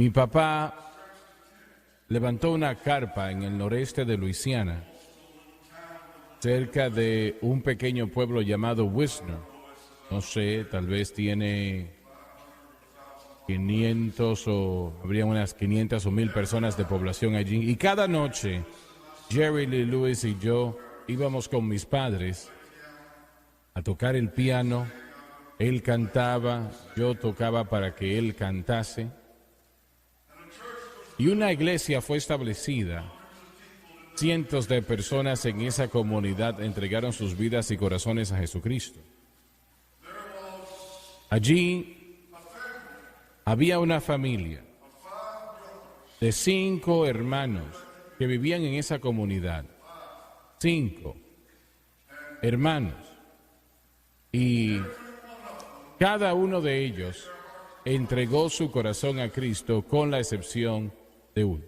Mi papá levantó una carpa en el noreste de Luisiana, cerca de un pequeño pueblo llamado Wisner. No sé, tal vez tiene 500 o habría unas 500 o 1000 personas de población allí. Y cada noche, Jerry Lee Lewis y yo íbamos con mis padres a tocar el piano. Él cantaba, yo tocaba para que él cantase. Y una iglesia fue establecida. Cientos de personas en esa comunidad entregaron sus vidas y corazones a Jesucristo. Allí había una familia de 5 hermanos que vivían en esa comunidad. 5 hermanos. Y cada uno de ellos entregó su corazón a Cristo, con la excepción de uno.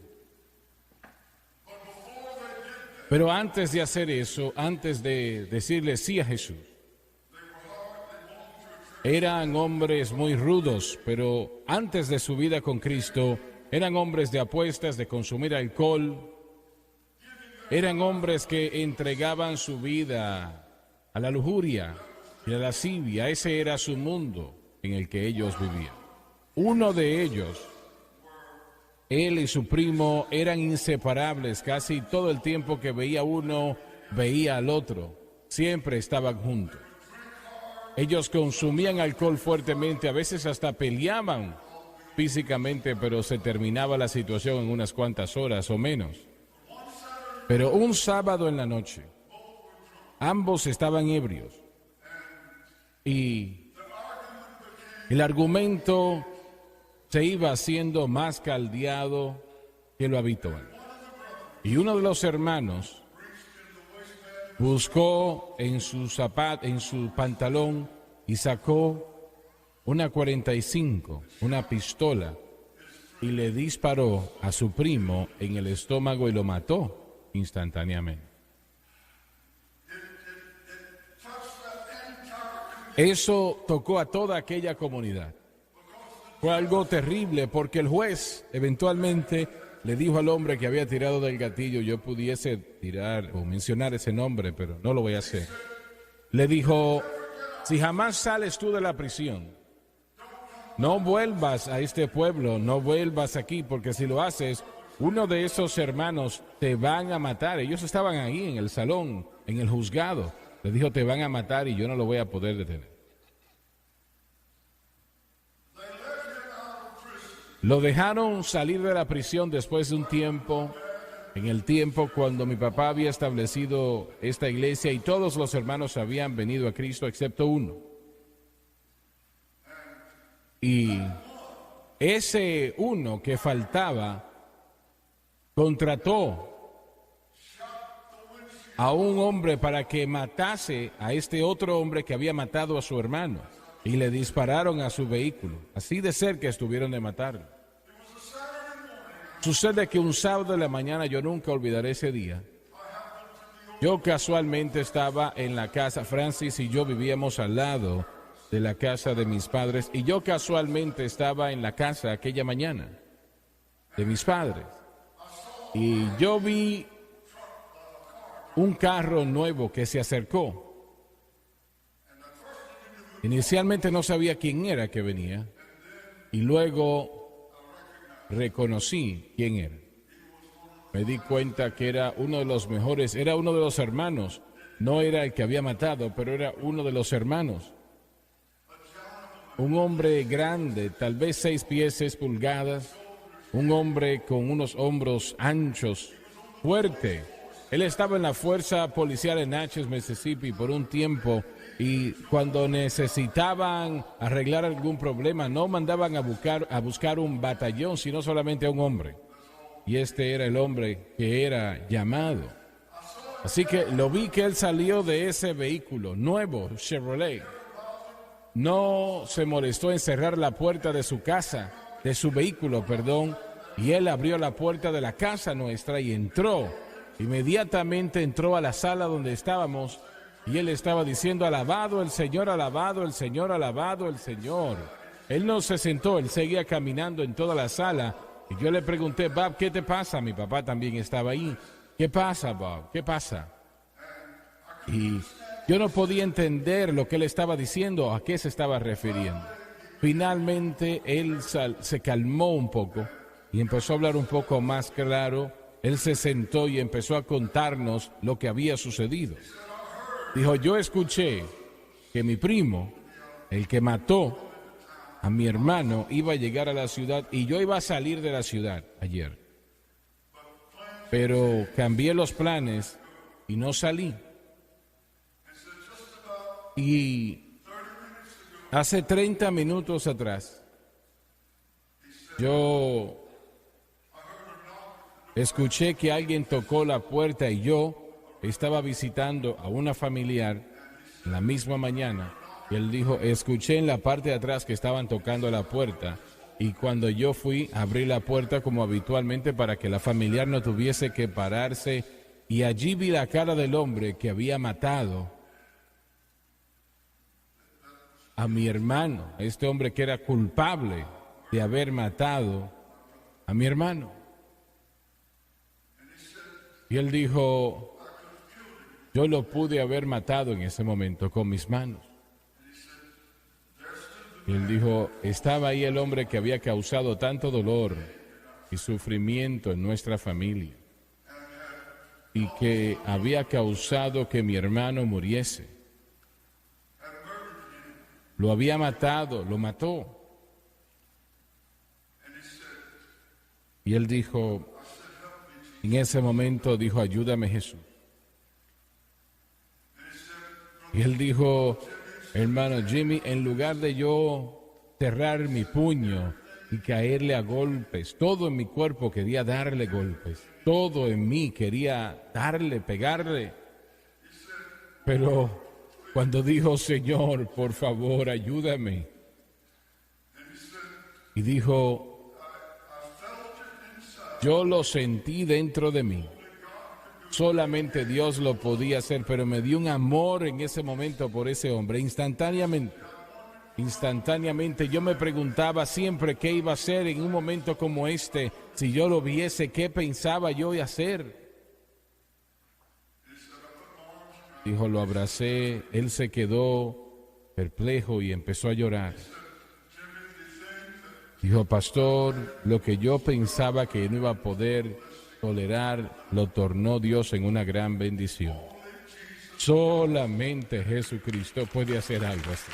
Pero antes de hacer eso, antes de decirle sí a Jesús, eran hombres muy rudos, pero antes de su vida con Cristo, eran hombres de apuestas, de consumir alcohol. Eran hombres que entregaban su vida a la lujuria y la lascivia. Ese era su mundo en el que ellos vivían. Uno de ellos, él y su primo eran inseparables. Casi todo el tiempo que veía uno, veía al otro. Siempre estaban juntos. Ellos consumían alcohol fuertemente, a veces hasta peleaban físicamente, pero se terminaba la situación en unas cuantas horas o menos. Pero un sábado en la noche, ambos estaban ebrios. Y el argumento se iba haciendo más caldeado que lo habitual. Y uno de los hermanos buscó en su pantalón y sacó una 45, una pistola, y le disparó a su primo en el estómago y lo mató instantáneamente. Eso tocó a toda aquella comunidad. Fue algo terrible porque el juez eventualmente le dijo al hombre que había tirado del gatillo, yo pudiese tirar o mencionar ese nombre, pero no lo voy a hacer. Le dijo, si jamás sales tú de la prisión, no vuelvas a este pueblo, no vuelvas aquí, porque si lo haces, uno de esos hermanos te van a matar. Ellos estaban ahí en el salón, en el juzgado. Le dijo, te van a matar y yo no lo voy a poder detener. Lo dejaron salir de la prisión después de un tiempo, en el tiempo cuando mi papá había establecido esta iglesia y todos los hermanos habían venido a Cristo excepto uno. Y ese uno que faltaba contrató a un hombre para que matase a este otro hombre que había matado a su hermano, y le dispararon a su vehículo. Así de cerca estuvieron de matarlo. Sucede que un sábado de la mañana, yo nunca olvidaré ese día, yo casualmente estaba en la casa, Francis y yo vivíamos al lado de la casa de mis padres, y yo casualmente estaba en la casa aquella mañana de mis padres, y yo vi un carro nuevo que se acercó. Inicialmente no sabía quién era que venía, y luego reconocí quién era. Me di cuenta que era uno de los mejores, era uno de los hermanos. No era el que había matado, pero era uno de los hermanos. Un hombre grande, tal vez 6 pies, 6 pulgadas. Un hombre con unos hombros anchos, fuerte. Él estaba en la fuerza policial en Natchez, Mississippi, por un tiempo. Y cuando necesitaban arreglar algún problema, no mandaban a buscar un batallón, sino solamente a un hombre. Y este era el hombre que era llamado. Así que lo vi que él salió de ese vehículo nuevo, Chevrolet. No se molestó en cerrar la puerta de su casa, de su vehículo, perdón, y él abrió la puerta de la casa nuestra y entró. Inmediatamente entró a la sala donde estábamos. Y él estaba diciendo, alabado el Señor, alabado el Señor, alabado el Señor. Él no se sentó, él seguía caminando en toda la sala. Y yo le pregunté, Bob, ¿qué te pasa? Mi papá también estaba ahí. ¿Qué pasa, Bob? ¿Qué pasa? Y yo no podía entender lo que él estaba diciendo, a qué se estaba refiriendo. Finalmente él se calmó un poco y empezó a hablar un poco más claro. Él se sentó y empezó a contarnos lo que había sucedido. Dijo, yo escuché que mi primo, el que mató a mi hermano, iba a llegar a la ciudad y yo iba a salir de la ciudad ayer. Pero cambié los planes y no salí. Y hace 30 minutos atrás, yo escuché que alguien tocó la puerta y yo estaba visitando a una familiar en la misma mañana. Y él dijo, escuché en la parte de atrás que estaban tocando la puerta. Y cuando yo fui, abrí la puerta como habitualmente para que la familiar no tuviese que pararse. Y allí vi la cara del hombre que había matado a mi hermano, este hombre que era culpable de haber matado a mi hermano. Y él dijo, yo lo pude haber matado en ese momento con mis manos. Y él dijo, estaba ahí el hombre que había causado tanto dolor y sufrimiento en nuestra familia y que había causado que mi hermano muriese. Lo había matado, lo mató. Y él dijo, en ese momento dijo, ayúdame Jesús. Y él dijo, hermano Jimmy, en lugar de yo cerrar mi puño y caerle a golpes, todo en mi cuerpo quería darle golpes, todo en mí quería darle, pegarle. Pero cuando dijo, Señor, por favor, ayúdame. Y dijo, yo lo sentí dentro de mí. Solamente Dios lo podía hacer, pero me dio un amor en ese momento por ese hombre, instantáneamente. Yo me preguntaba siempre qué iba a hacer en un momento como este, si yo lo viese, qué pensaba yo hacer. Dijo, lo abracé, él se quedó perplejo y empezó a llorar. Dijo, pastor, lo que yo pensaba que no iba a poder tolerar, lo tornó Dios en una gran bendición. Solamente Jesucristo puede hacer algo así.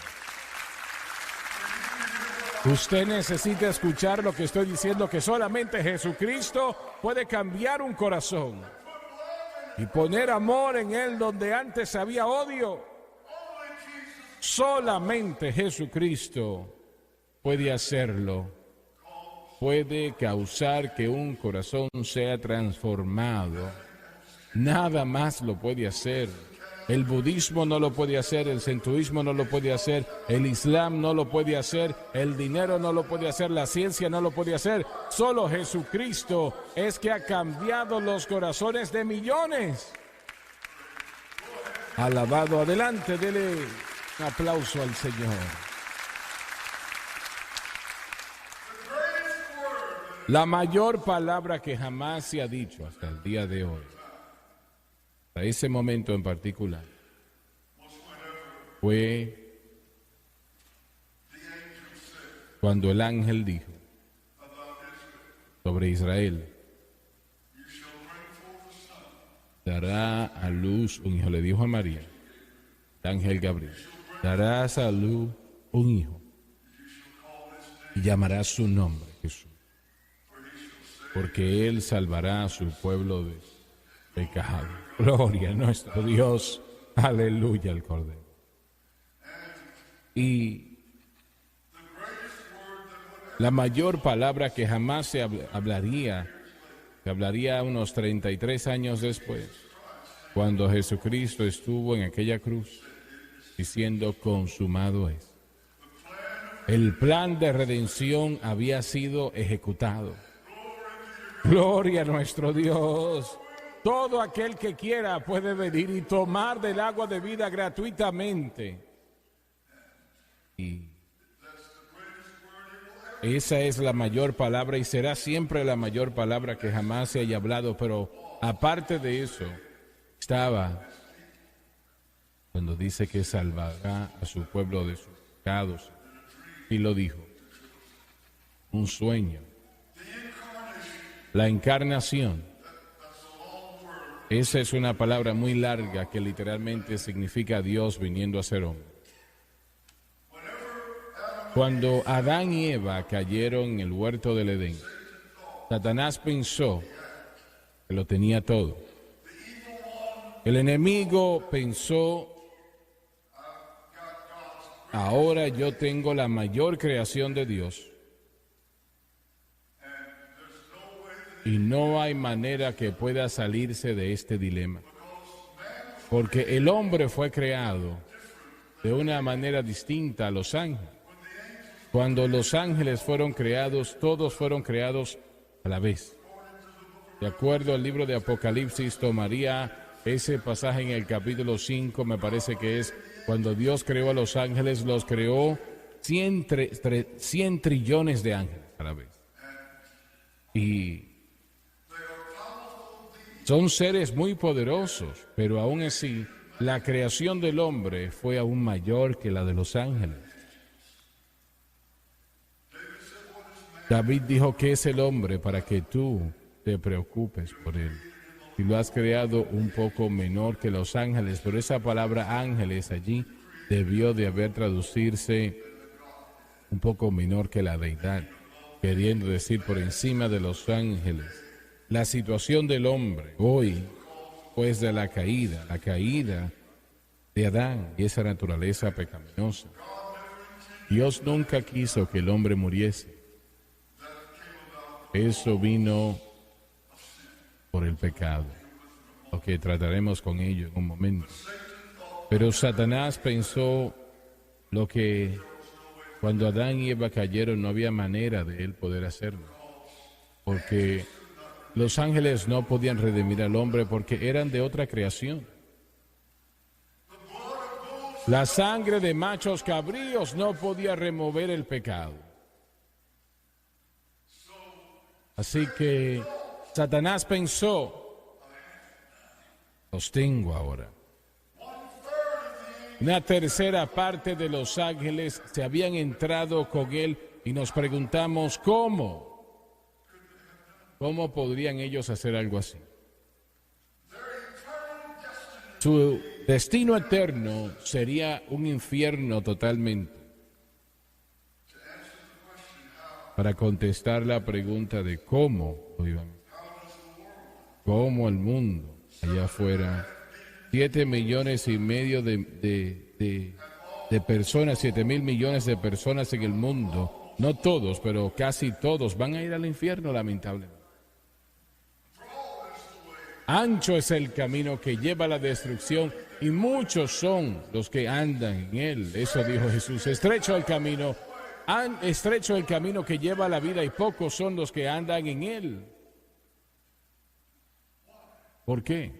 Usted necesita escuchar lo que estoy diciendo, que solamente Jesucristo puede cambiar un corazón y poner amor en él donde antes había odio. Solamente Jesucristo puede hacerlo. Puede causar que un corazón sea transformado. Nada más lo puede hacer. El budismo no lo puede hacer, el sintoísmo no lo puede hacer, el islam no lo puede hacer, el dinero no lo puede hacer, la ciencia no lo puede hacer. Solo Jesucristo es que ha cambiado los corazones de millones. Alabado, adelante, dele un aplauso al Señor. La mayor palabra que jamás se ha dicho hasta el día de hoy, a ese momento en particular, fue cuando el ángel dijo sobre Israel, dará a luz un hijo. Le dijo a María, el ángel Gabriel, darás a luz un hijo y llamarás su nombre Jesús, porque él salvará a su pueblo de pecado. Gloria a nuestro Dios, aleluya al Cordero. Y la mayor palabra que jamás se hablaría unos 33 años después, cuando Jesucristo estuvo en aquella cruz, diciendo, consumado es. El plan de redención había sido ejecutado. Gloria a nuestro Dios. Todo aquel que quiera puede venir y tomar del agua de vida gratuitamente. Y Esa es la mayor palabra y será siempre la mayor palabra que jamás se haya hablado, pero aparte de eso, estaba cuando dice que salvará a su pueblo de sus pecados, y lo dijo, un sueño. La encarnación, esa es una palabra muy larga que literalmente significa Dios viniendo a ser hombre. Cuando Adán y Eva cayeron en el huerto del Edén, Satanás pensó que lo tenía todo. El enemigo pensó, ahora yo tengo la mayor creación de Dios y no hay manera que pueda salirse de este dilema. Porque el hombre fue creado de una manera distinta a los ángeles. Cuando los ángeles fueron creados, todos fueron creados a la vez. De acuerdo al libro de Apocalipsis, tomaría ese pasaje en el capítulo 5, me parece que es cuando Dios creó a los ángeles, los creó 100 trillones de ángeles a la vez. Y son seres muy poderosos, pero aún así, la creación del hombre fue aún mayor que la de los ángeles. David dijo que es el hombre para que tú te preocupes por él. Y lo has creado un poco menor que los ángeles, pero esa palabra ángeles allí debió de haber traducirse un poco menor que la deidad, queriendo decir por encima de los ángeles. La situación del hombre hoy, pues de la caída de Adán y esa naturaleza pecaminosa. Dios nunca quiso que el hombre muriese. Eso vino por el pecado, lo que trataremos con ello en un momento. Pero Satanás pensó lo que cuando Adán y Eva cayeron no había manera de él poder hacerlo, porque los ángeles no podían redimir al hombre porque eran de otra creación. La sangre de machos cabríos no podía remover el pecado. Así que Satanás pensó, los tengo ahora. Una tercera parte de los ángeles se habían entrado con él y nos preguntamos cómo podrían ellos hacer algo así. Su destino eterno sería un infierno totalmente. Para contestar la pregunta de cómo el mundo allá afuera, 7,5 millones de personas, 7,000 millones de personas en el mundo, no todos, pero casi todos van a ir al infierno, lamentablemente. Ancho es el camino que lleva a la destrucción y muchos son los que andan en él. Eso dijo Jesús. Estrecho el camino que lleva a la vida y pocos son los que andan en él. ¿Por qué?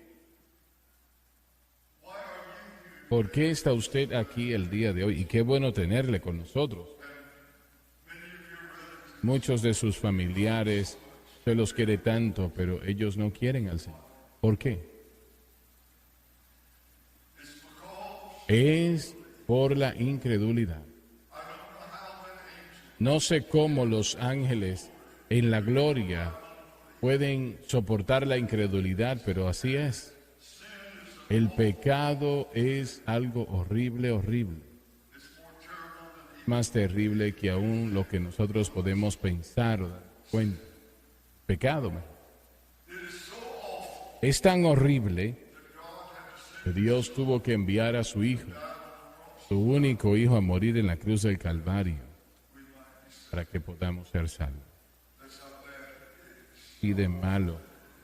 ¿Por qué está usted aquí el día de hoy? Y qué bueno tenerle con nosotros. Muchos de sus familiares se los quiere tanto, pero ellos no quieren al Señor. ¿Por qué? Es por la incredulidad. No sé cómo los ángeles en la gloria pueden soportar la incredulidad, pero así es. El pecado es algo horrible, horrible. Más terrible que aún lo que nosotros podemos pensar o dar cuenta. Pecado, es tan horrible que Dios tuvo que enviar a su Hijo, su único Hijo, a morir en la cruz del Calvario para que podamos ser salvos. Y de malo,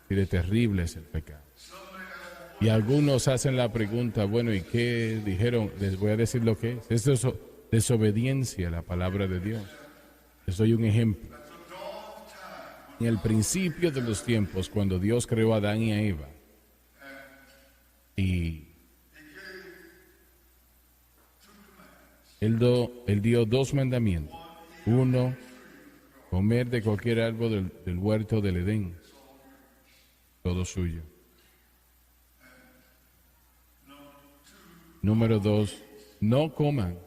y de terrible es el pecado. Y algunos hacen la pregunta, bueno, ¿y qué dijeron? Les voy a decir lo que es. Es desobediencia a la palabra de Dios. Les doy un ejemplo. En el principio de los tiempos, cuando Dios creó a Adán y a Eva, y Él dio 2 mandamientos. Uno, comer de cualquier árbol del huerto del Edén, todo suyo. Número 2, no coman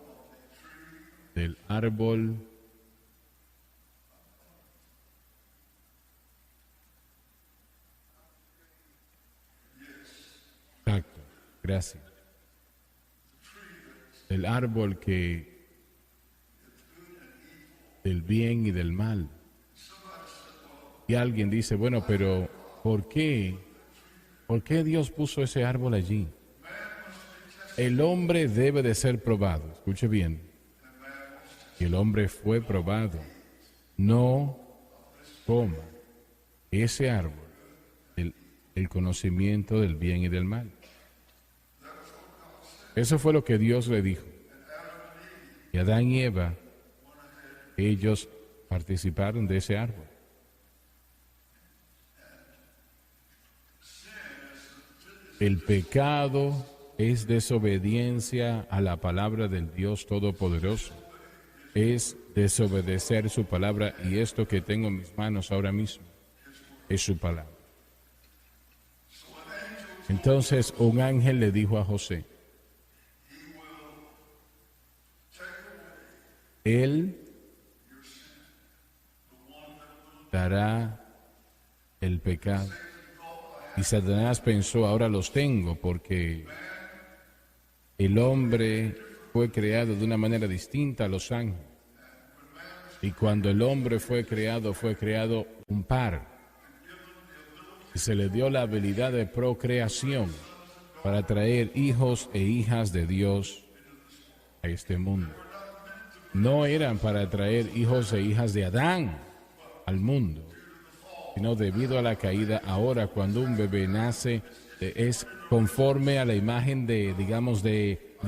del árbol exacto, gracias. Del árbol del bien y del mal. Y alguien dice, bueno, pero ¿por qué? ¿Por qué Dios puso ese árbol allí? El hombre debe de ser probado. Escuche bien. Y el hombre fue probado. No coma ese árbol, el conocimiento del bien y del mal. Eso fue lo que Dios le dijo. Y Adán y Eva, ellos participaron de ese árbol. El pecado es desobediencia a la palabra del Dios Todopoderoso. Es desobedecer su palabra, y esto que tengo en mis manos ahora mismo es su palabra. Entonces un ángel le dijo a José, Él dará el pecado. Y Satanás pensó, ahora los tengo, porque el hombre fue creado de una manera distinta a los ángeles. Y cuando el hombre fue creado un par. Y se le dio la habilidad de procreación para traer hijos e hijas de Dios a este mundo. No eran para traer hijos e hijas de Adán al mundo, sino debido a la caída. Ahora, cuando un bebé nace, es conforme a la imagen de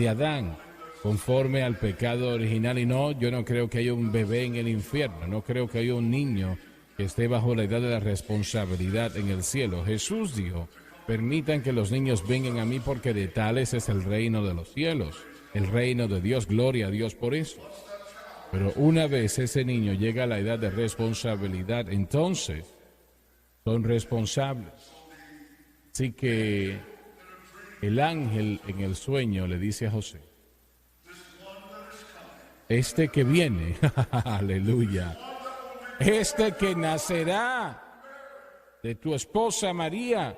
Adán, conforme al pecado original. Y no, yo no creo que haya un bebé en el infierno, no creo que haya un niño que esté bajo la edad de la responsabilidad en el cielo. Jesús dijo, permitan que los niños vengan a mí, porque de tales es el reino de los cielos, el reino de Dios. Gloria a Dios por eso. Pero una vez ese niño llega a la edad de responsabilidad, entonces son responsables. Así que el ángel en el sueño le dice a José, este que viene, aleluya, este que nacerá de tu esposa María,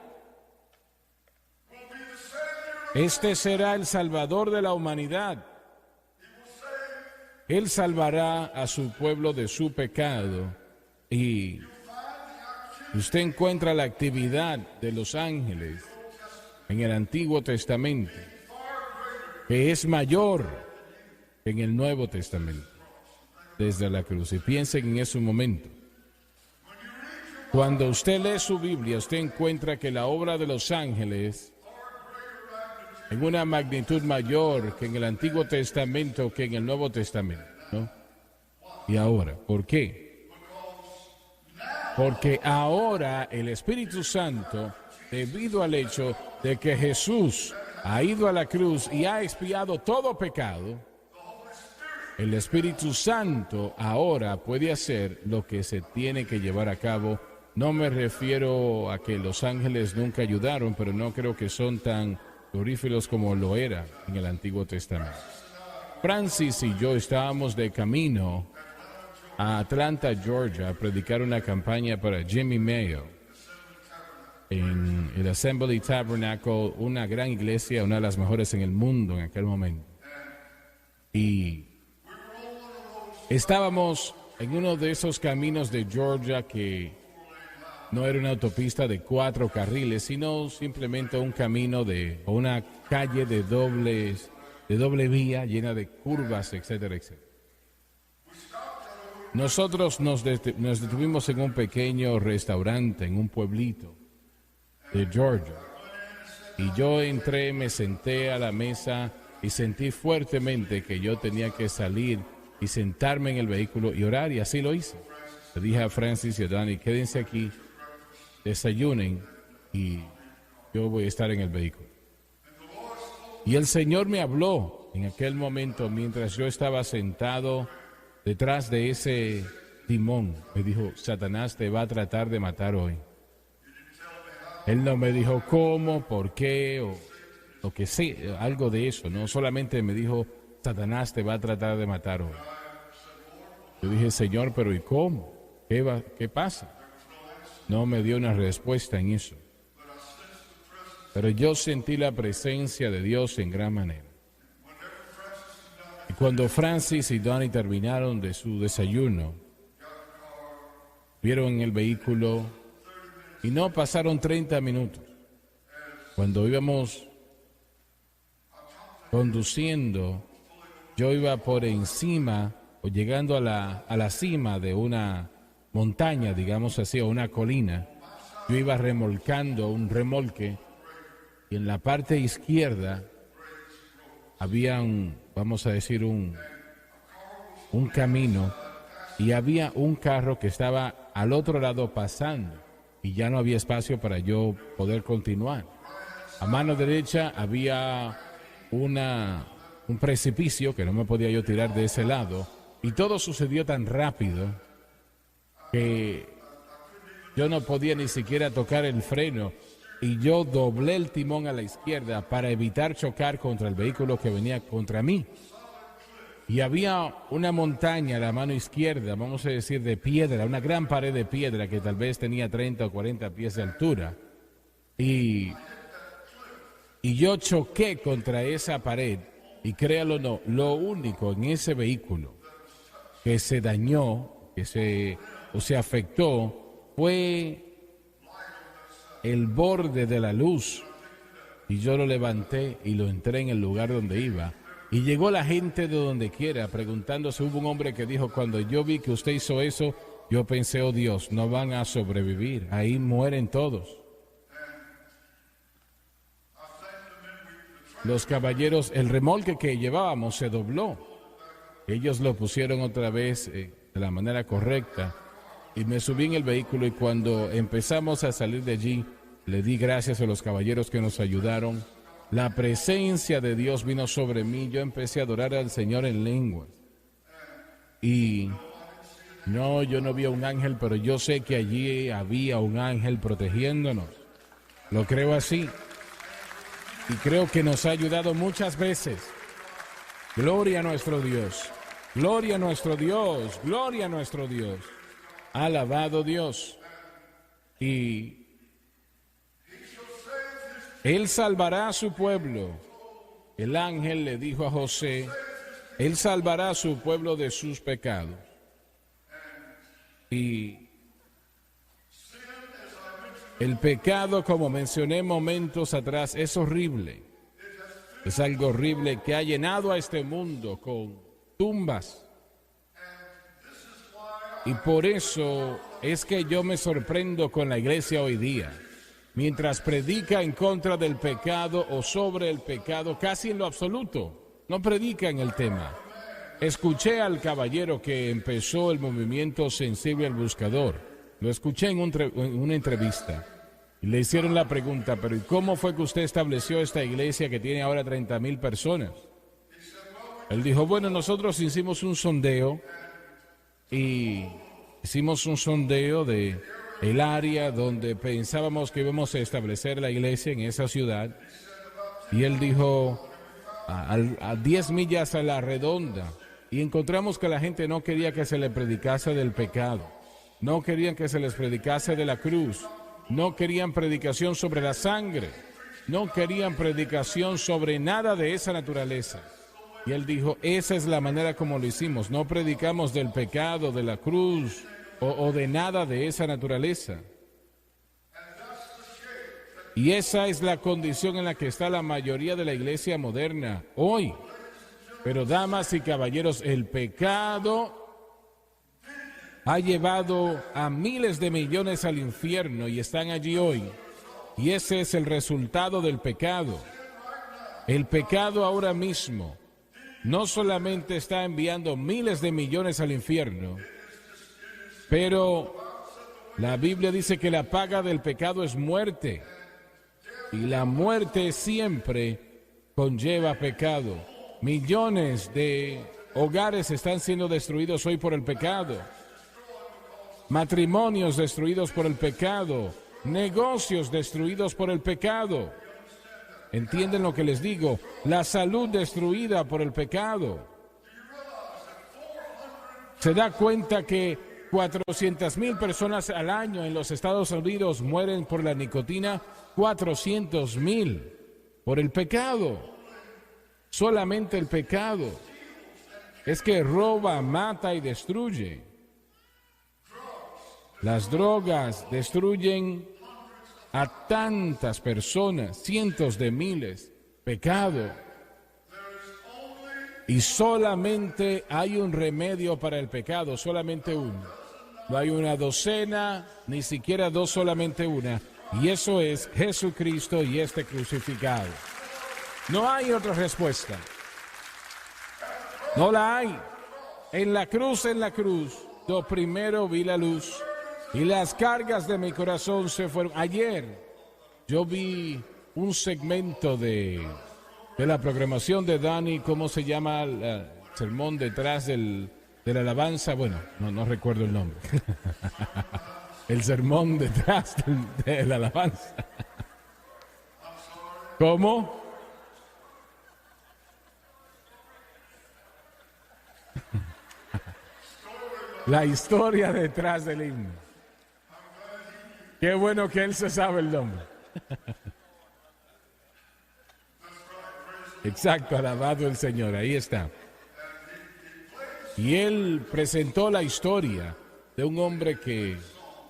este será el Salvador de la humanidad. Él salvará a su pueblo de su pecado. Y usted encuentra la actividad de los ángeles en el Antiguo Testamento, que es mayor que en el Nuevo Testamento, desde la cruz. Y piensen en ese momento. Cuando usted lee su Biblia, usted encuentra que la obra de los ángeles en una magnitud mayor que en el Antiguo Testamento, que en el Nuevo Testamento, ¿no? Y ahora, ¿por qué? Porque ahora el Espíritu Santo, debido al hecho de que Jesús ha ido a la cruz y ha expiado todo pecado, el Espíritu Santo ahora puede hacer lo que se tiene que llevar a cabo. No me refiero a que los ángeles nunca ayudaron, pero no creo que son tan gloríferos como lo era en el Antiguo Testamento. Francis y yo estábamos de camino a Atlanta, Georgia, a predicar una campaña para Jimmy Mayo en el Assembly Tabernacle, una gran iglesia, una de las mejores en el mundo en aquel momento. Y estábamos en uno de esos caminos de Georgia que no era una autopista de 4 carriles, sino simplemente un camino o una calle de doble vía llena de curvas, etcétera, etcétera. Nosotros nos detuvimos en un pequeño restaurante en un pueblito de Georgia. Y yo entré, me senté a la mesa y sentí fuertemente que yo tenía que salir y sentarme en el vehículo y orar, y así lo hice. Le dije a Francis y a Dani, quédense aquí, desayunen y yo voy a estar en el vehículo. Y el Señor me habló en aquel momento mientras yo estaba sentado detrás de timón. Me dijo, Satanás te va a tratar de matar hoy. Él no me dijo cómo, por qué, o lo que sea, algo de eso, no solamente me dijo, Satanás te va a tratar de matar hoy. Yo dije, Señor, pero ¿y cómo? ¿Qué pasa? No me dio una respuesta en eso. Pero yo sentí la presencia de Dios en gran manera. Y cuando Francis y Donnie terminaron de su desayuno, vieron en el vehículo y no pasaron 30 minutos. Cuando íbamos conduciendo, yo iba por encima o llegando a la cima de una montaña, digamos así, o una colina. Yo iba remolcando un remolque y en la parte izquierda había vamos a decir, un camino y había un carro que estaba al otro lado pasando y ya no había espacio para yo poder continuar. A mano derecha había un precipicio que no me podía yo tirar de ese lado y todo sucedió tan rápido que yo no podía ni siquiera tocar el freno y yo doblé el timón a la izquierda para evitar chocar contra el vehículo que venía contra mí. Y había una montaña a la mano izquierda, vamos a decir de piedra, una gran pared de piedra que tal vez tenía 30 o 40 pies de altura. Y yo choqué contra esa pared y créalo o no, lo único en ese vehículo que se dañó, se afectó, fue el borde de la luz. Y yo lo levanté y lo entré en el lugar donde iba. Y llegó la gente de donde quiera preguntándose. Hubo un hombre que dijo, cuando yo vi que usted hizo eso, yo pensé, oh Dios, no van a sobrevivir, ahí mueren todos. Los caballeros, el remolque que llevábamos se dobló. Ellos lo pusieron otra vez de la manera correcta. Y me subí en el vehículo y cuando empezamos a salir de allí, le di gracias a los caballeros que nos ayudaron. La presencia de Dios vino sobre mí. Yo empecé a adorar al Señor en lenguas. Y no, yo no vi a un ángel, pero yo sé que allí había un ángel protegiéndonos. Lo creo así. Y creo que nos ha ayudado muchas veces. Gloria a nuestro Dios. Gloria a nuestro Dios. Gloria a nuestro Dios. Alabado Dios. Y Él salvará a su pueblo. El ángel le dijo a José, Él salvará a su pueblo de sus pecados. Y el pecado, como mencioné momentos atrás, es horrible. Es algo horrible que ha llenado a este mundo con tumbas. Y por eso es que yo me sorprendo con la iglesia hoy día. Mientras predica en contra del pecado o sobre el pecado, casi en lo absoluto, no predica en el tema. Escuché al caballero que empezó el movimiento Sensible al Buscador. Lo escuché en una entrevista. Y le hicieron la pregunta, pero ¿y cómo fue que usted estableció esta iglesia que tiene ahora 30,000 personas? Él dijo, bueno, nosotros hicimos un sondeo y hicimos un sondeo de el área donde pensábamos que íbamos a establecer la iglesia en esa ciudad. Y él dijo, a 10 millas a la redonda. Y encontramos que la gente no quería que se le predicase del pecado. No querían que se les predicase de la cruz. No querían predicación sobre la sangre. No querían predicación sobre nada de esa naturaleza. Y él dijo, esa es la manera como lo hicimos. No predicamos del pecado, de la cruz o de nada de esa naturaleza. Y esa es la condición en la que está la mayoría de la iglesia moderna hoy. Pero damas y caballeros, el pecado ha llevado a miles de millones al infierno y están allí hoy. Y ese es el resultado del pecado. El pecado ahora mismo no solamente está enviando miles de millones al infierno, pero la Biblia dice que la paga del pecado es muerte. Y la muerte siempre conlleva pecado. Millones de hogares están siendo destruidos hoy por el pecado. matrimonios destruidos por el pecado, negocios destruidos por el pecado. ¿Entienden lo que les digo? La salud destruida por el pecado. ¿Se da cuenta que 400,000 personas al año en los Estados Unidos mueren por la nicotina? 400,000 por el pecado. Solamente el pecado. Es que roba, mata y destruye. Las drogas destruyen a tantas personas, cientos de miles. Pecado. Y solamente hay un remedio para el pecado, solamente uno. No hay una docena, ni siquiera dos, solamente una. Y eso es Jesucristo y este crucificado. No hay otra respuesta. No la hay. En la cruz, yo primero vi la luz y las cargas de mi corazón se fueron. Ayer yo vi un segmento de la programación de Dani, ¿cómo se llama? El sermón detrás de la alabanza. Bueno, no recuerdo el nombre. El sermón detrás de la alabanza. ¿Cómo? La historia detrás del himno. Qué bueno que él se sabe el nombre. Exacto, alabado el Señor, ahí está. Y él presentó la historia de un hombre que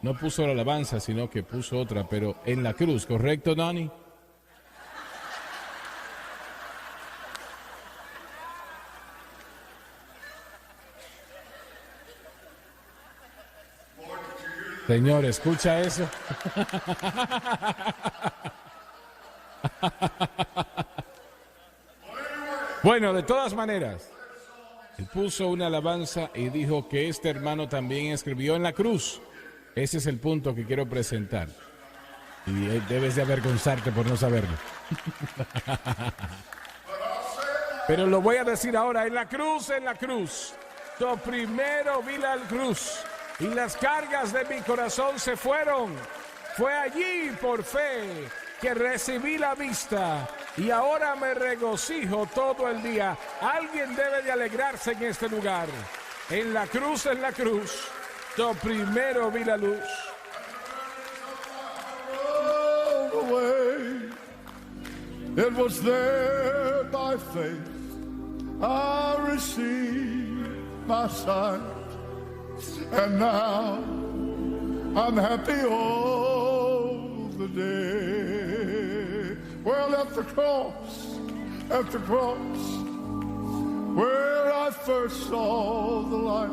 no puso la alabanza, sino que puso otra, pero en la cruz, ¿correcto, Dani? Señor, ¿escucha eso? Bueno, de todas maneras, él puso una alabanza y dijo que este hermano también escribió en la cruz. Ese es el punto que quiero presentar. Y debes de avergonzarte por no saberlo. Pero lo voy a decir ahora, en la cruz. Yo primero vi la cruz y las cargas de mi corazón se fueron. Fue allí por fe que recibí la vista y ahora me regocijo todo el día. Alguien debe de alegrarse en este lugar. En la cruz, yo primero vi la luz. It was there by faith I received my sight, and now I'm happy all the day. Well, at the cross, where I first saw the light,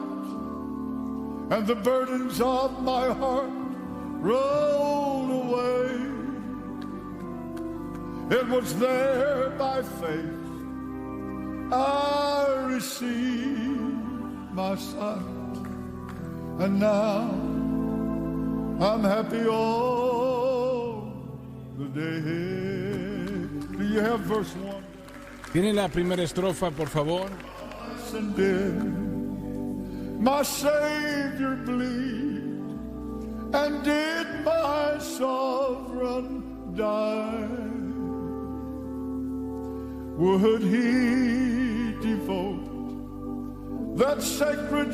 and the burdens of my heart rolled away. It was there by faith I received my sight, and now I'm happy all the day. Do you have verse 1? ¿Tiene la primera estrofa, por favor? And did my Savior bleed, and did my sovereign die? Would he devote that sacred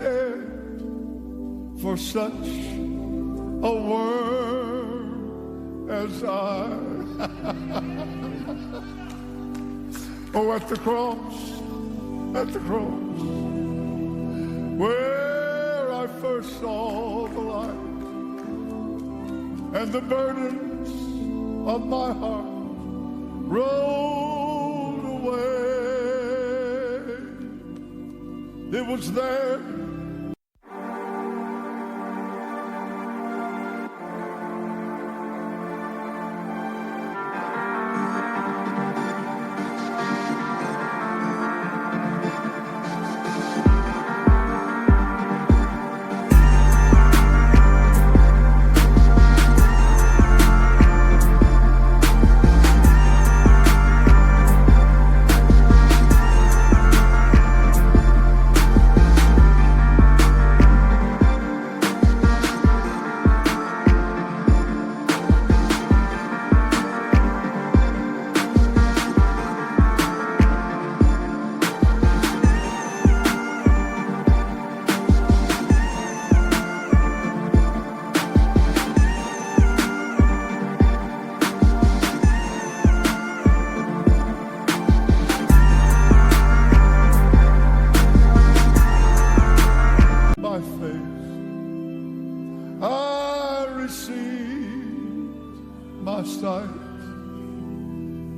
head for such a worm as I? Oh, at the cross, where I first saw the light, and the burdens of my heart rolled away. It was there.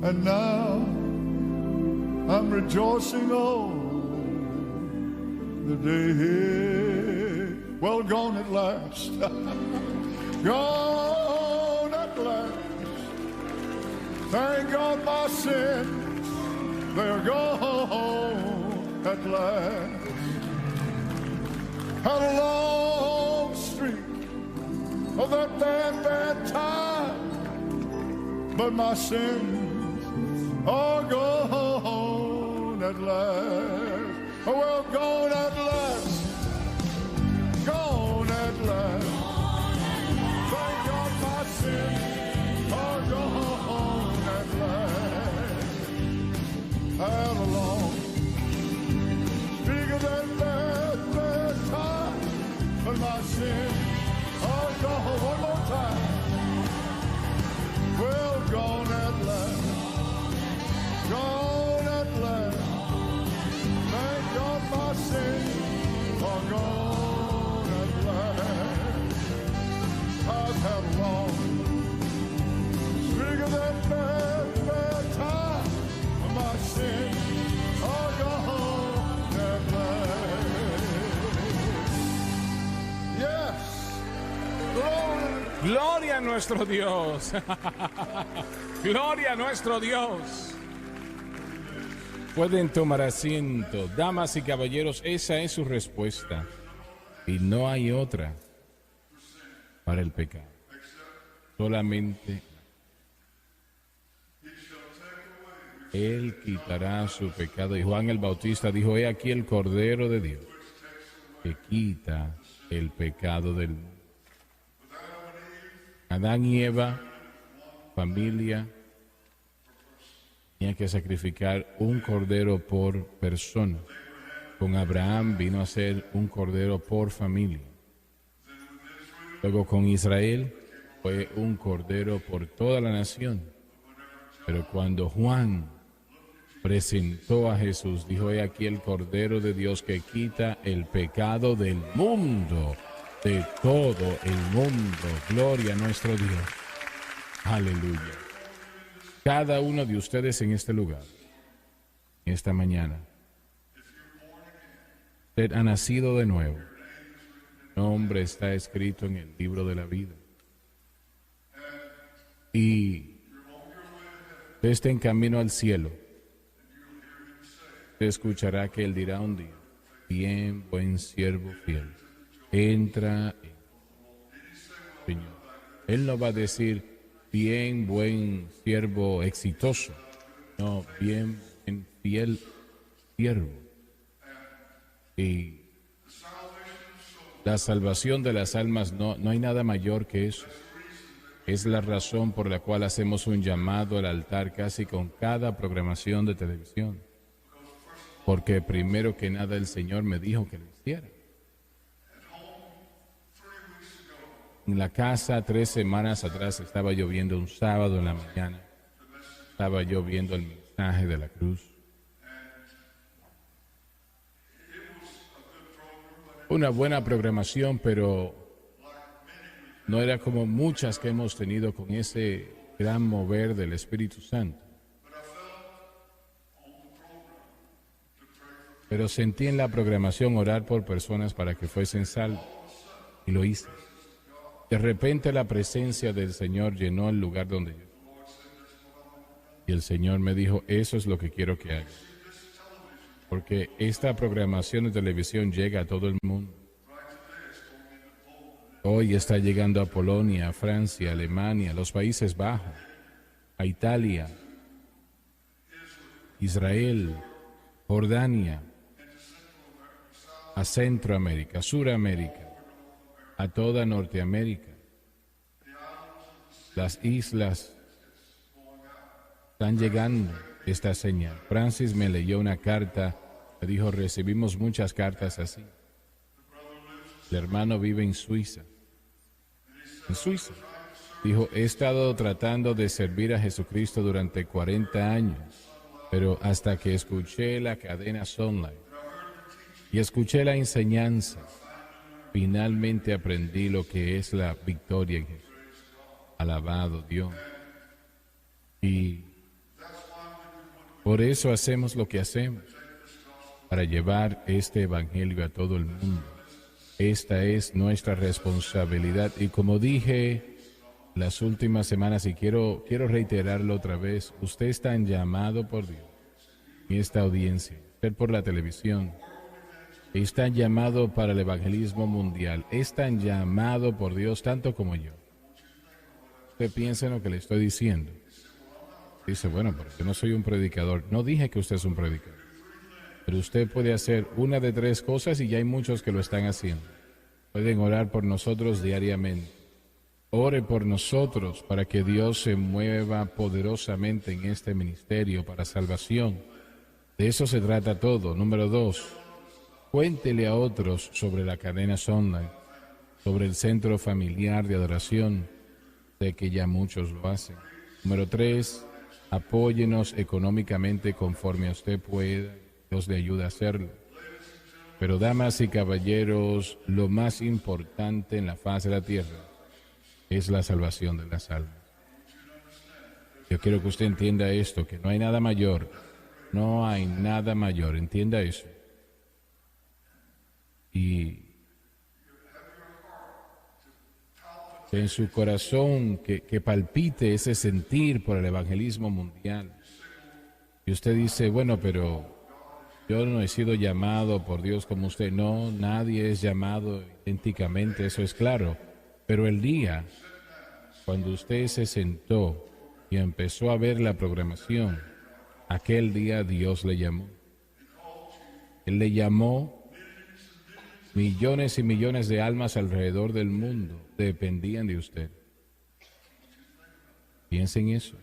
And now I'm rejoicing on the day. Well, gone at last. Gone at last. Thank God my sins, they're gone at last. Had a long streak of that bad time, but my sins are gone at last. Oh, well, gone at last. Gone at last. Thank God my sins are gone at last. Had a long streak of that bad time, but my sins are gone. One more time. Well, gone at last. Gone at last. Thank God my sins are gone at last. I've had a long streak of that bad time, but my sins are gone at last. Yes. Glory. Gloria a nuestro Dios. Gloria a nuestro Dios. Pueden tomar asiento, damas y caballeros, esa es su respuesta. Y no hay otra para el pecado. Solamente Él quitará su pecado. Y Juan el Bautista dijo, he aquí el Cordero de Dios que quita el pecado del mundo. Adán y Eva, familia, tenía que sacrificar un cordero por persona. Con Abraham vino a ser un cordero por familia. Luego con Israel fue un cordero por toda la nación. Pero cuando Juan presentó a Jesús, dijo, he aquí el Cordero de Dios que quita el pecado del mundo, de todo el mundo. Gloria a nuestro Dios. Aleluya. Cada uno de ustedes en este lugar, esta mañana, usted ha nacido de nuevo. Su nombre está escrito en el libro de la vida. Y usted está en camino al cielo. Usted escuchará que Él dirá un día, bien, buen siervo fiel, entra en Señor. Él no va a decir, bien, buen siervo exitoso. No, bien, buen, fiel siervo. Y la salvación de las almas, no hay nada mayor que eso. Es la razón por la cual hacemos un llamado al altar casi con cada programación de televisión. Porque primero que nada el Señor me dijo que lo hiciera. En la casa 3 semanas atrás estaba lloviendo un sábado en la mañana. Estaba yo viendo el mensaje de la cruz. Una buena programación, pero no era como muchas que hemos tenido con ese gran mover del Espíritu Santo. Pero sentí en la programación orar por personas para que fuesen salvos. Y lo hice. De repente la presencia del Señor llenó el lugar donde yo estaba. Y el Señor me dijo, eso es lo que quiero que hagas. Porque esta programación de televisión llega a todo el mundo. Hoy está llegando a Polonia, a Francia, a Alemania, a los Países Bajos, a Italia, Israel, Jordania, a Centroamérica, Suramérica, a toda Norteamérica. Las islas están llegando esta señal. Francis me leyó una carta, me dijo, recibimos muchas cartas así. El hermano vive en Suiza. En Suiza. Dijo, he estado tratando de servir a Jesucristo durante 40 años, pero hasta que escuché la cadena Sunlight y escuché la enseñanza, finalmente aprendí lo que es la victoria en Jesús. Alabado Dios. Y Por eso hacemos lo que hacemos, para llevar este evangelio a todo el mundo. Esta es nuestra responsabilidad. Y como dije las últimas semanas, y quiero reiterarlo otra vez, usted es tan llamado por Dios en esta audiencia, usted por la televisión, es tan llamado para el evangelismo mundial, es tan llamado por Dios tanto como yo. Usted piensa en lo que le estoy diciendo. Dice, bueno, pero yo no soy un predicador. No dije que usted es un predicador. Pero usted puede hacer una de tres cosas y ya hay muchos que lo están haciendo. Pueden orar por nosotros diariamente. Ore por nosotros para que Dios se mueva poderosamente en este ministerio para salvación. De eso se trata todo. Número 2, cuéntele a otros sobre la cadena Sonlight, sobre el centro familiar de adoración. Sé que ya muchos lo hacen. Número 3, apóyenos económicamente conforme usted pueda. Dios le ayuda a hacerlo. Pero damas y caballeros, lo más importante en la faz de la tierra es la salvación de las almas. Yo quiero que usted entienda esto, que no hay nada mayor, no hay nada mayor, entienda eso. Y en su corazón que palpite ese sentir por el evangelismo mundial. Y usted dice, bueno, pero yo no he sido llamado por Dios como usted. No, nadie es llamado idénticamente, eso es claro. Pero el día cuando usted se sentó y empezó a ver la programación, aquel día Dios le llamó. Él le llamó. Millones y millones de almas alrededor del mundo dependían de usted. Piensa en eso.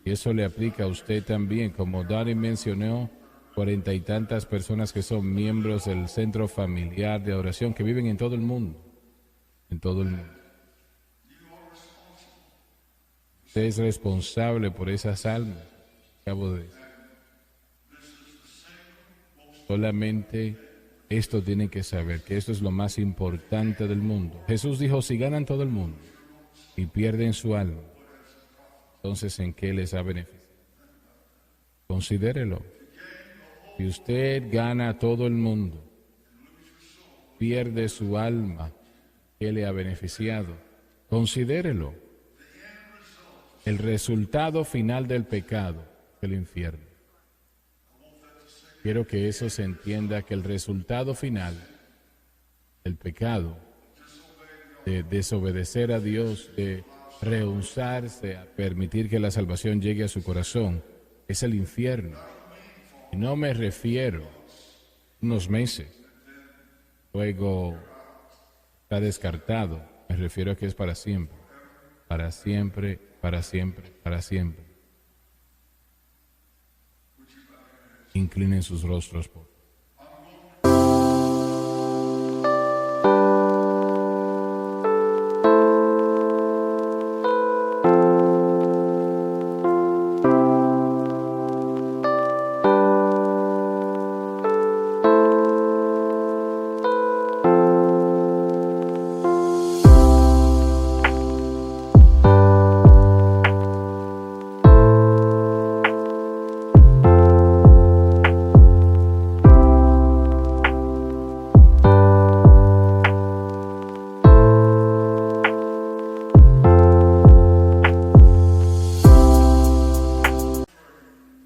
Y eso le aplica a usted también. Como Dani mencionó, 40 y tantas personas que son miembros del centro familiar de adoración que viven en todo el mundo. En todo el mundo. Usted es responsable por esas almas. Acabo de decir. Solamente esto tienen que saber, que esto es lo más importante del mundo. Jesús dijo, si ganan todo el mundo y pierden su alma, entonces ¿en qué les ha beneficiado? Considérelo. Si usted gana todo el mundo, pierde su alma, ¿qué le ha beneficiado? Considérelo. El resultado final del pecado es el infierno. Quiero que eso se entienda, que el resultado final del pecado, de desobedecer a Dios, de rehusarse a permitir que la salvación llegue a su corazón, es el infierno. Y no me refiero a unos meses, luego está descartado, me refiero a que es para siempre, para siempre, para siempre, para siempre. Inclinen sus rostros, por favor.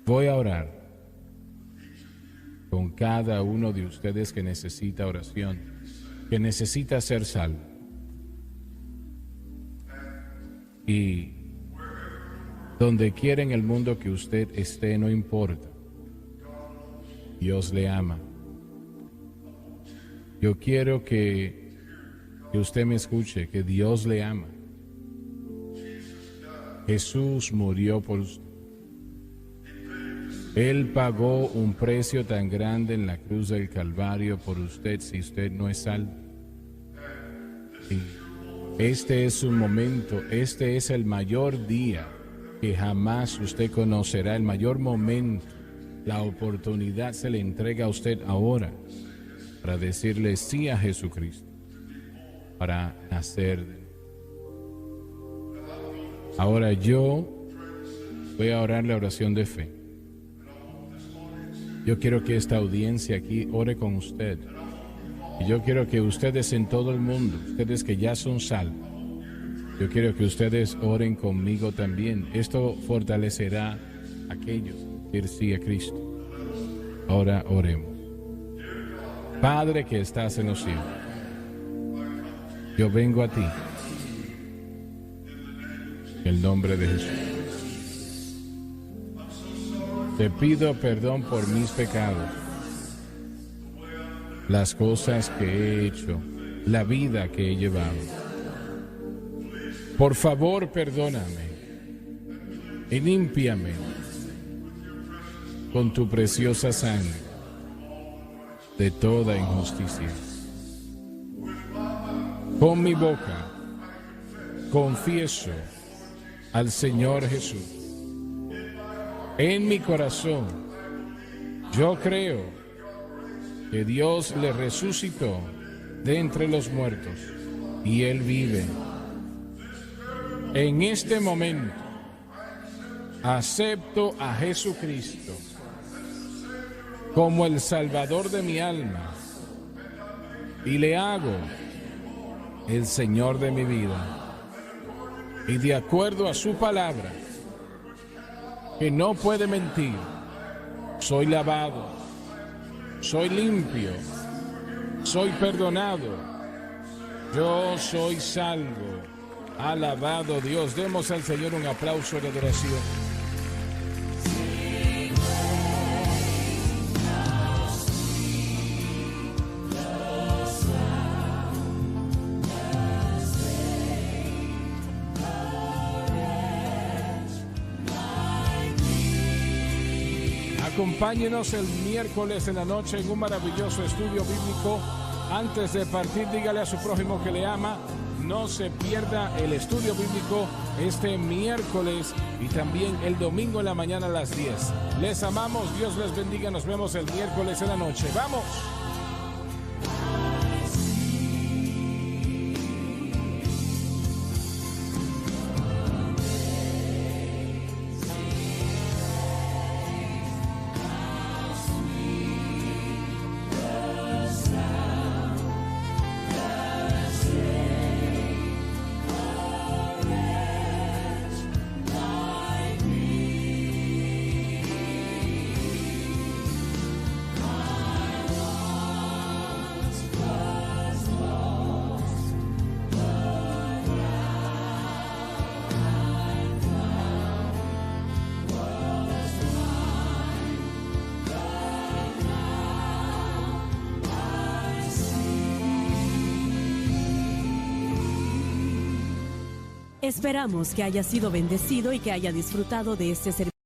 Voy a orar con cada uno de ustedes que necesita oración, que necesita ser salvo. Y donde quiera en el mundo que usted esté, no importa. Dios le ama. Yo quiero que usted me escuche, que Dios le ama. Jesús murió por usted. Él pagó un precio tan grande en la cruz del Calvario por usted si usted no es salvo. Sí. Este es su momento, este es el mayor día que jamás usted conocerá, el mayor momento. La oportunidad se le entrega a usted ahora para decirle sí a Jesucristo, para nacer. Ahora yo voy a orar la oración de fe. Yo quiero que esta audiencia aquí ore con usted. Y yo quiero que ustedes en todo el mundo, ustedes que ya son salvos, yo quiero que ustedes oren conmigo también. Esto fortalecerá a aquellos que siguen a Cristo. Ahora oremos. Padre que estás en los cielos, yo vengo a ti en el nombre de Jesús. Te pido perdón por mis pecados, las cosas que he hecho, la vida que he llevado. Por favor, perdóname y límpiame con tu preciosa sangre de toda injusticia. Con mi boca confieso al Señor Jesús. En mi corazón yo creo que Dios le resucitó de entre los muertos y Él vive. En este momento acepto a Jesucristo como el Salvador de mi alma y le hago el Señor de mi vida. Y de acuerdo a su palabra, que no puede mentir, soy lavado, soy limpio, soy perdonado, yo soy salvo. Alabado Dios. Demos al Señor un aplauso de adoración. Acompáñenos el miércoles en la noche en un maravilloso estudio bíblico. Antes de partir, dígale a su prójimo que le ama. No se pierda el estudio bíblico este miércoles y también el domingo en la mañana a las 10. Les amamos, Dios les bendiga, nos vemos el miércoles en la noche. ¡Vamos! Esperamos que haya sido bendecido y que haya disfrutado de este servicio.